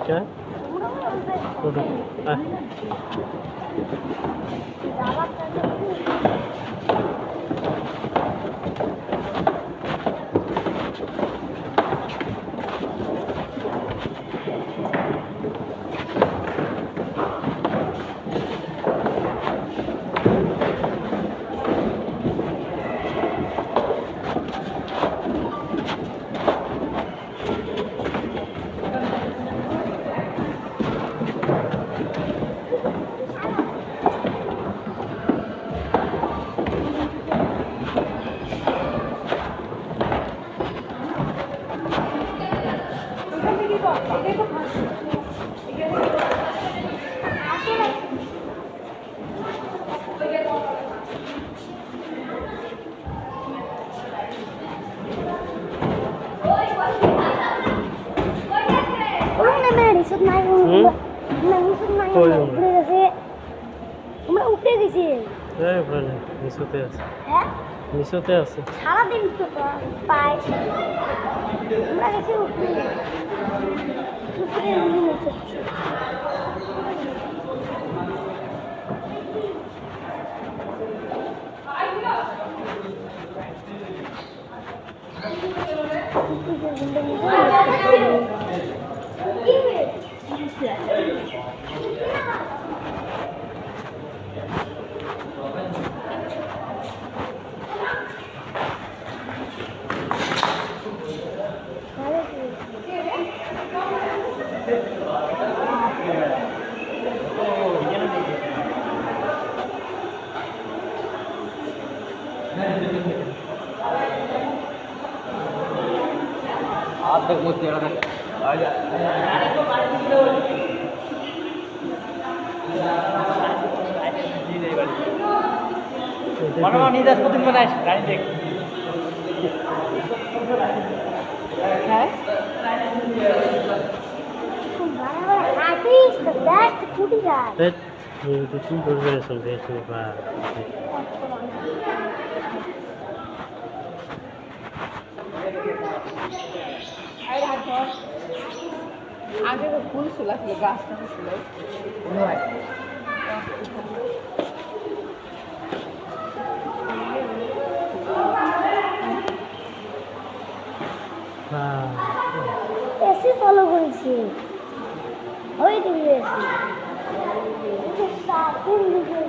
क्या নিচতে আছে সারাদিন তো পাই আমরা গেছি উপরে तक मुझे आ जा मनवा नहीं 10 दिन बनाए गाड़ी देख है बराबर आर्टिस्ट द बेस्ट फूडी गाय ये तो तुम बोल रहे सुन रहे हो बा आगे वो फूल सुला सुला गाछ का सुला ऐसे फॉलो করেছি ওই দিকে এসে এটা সাথে দিকে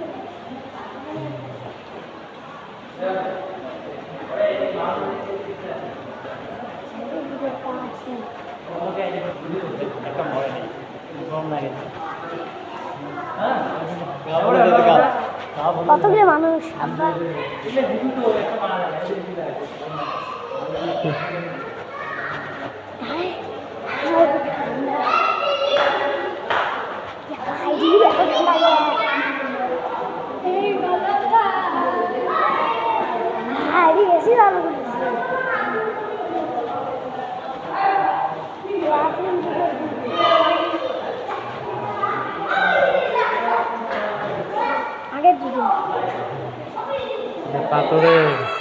কতগুলো মানুষ বেশি ভালো আগের দিকে পাথরের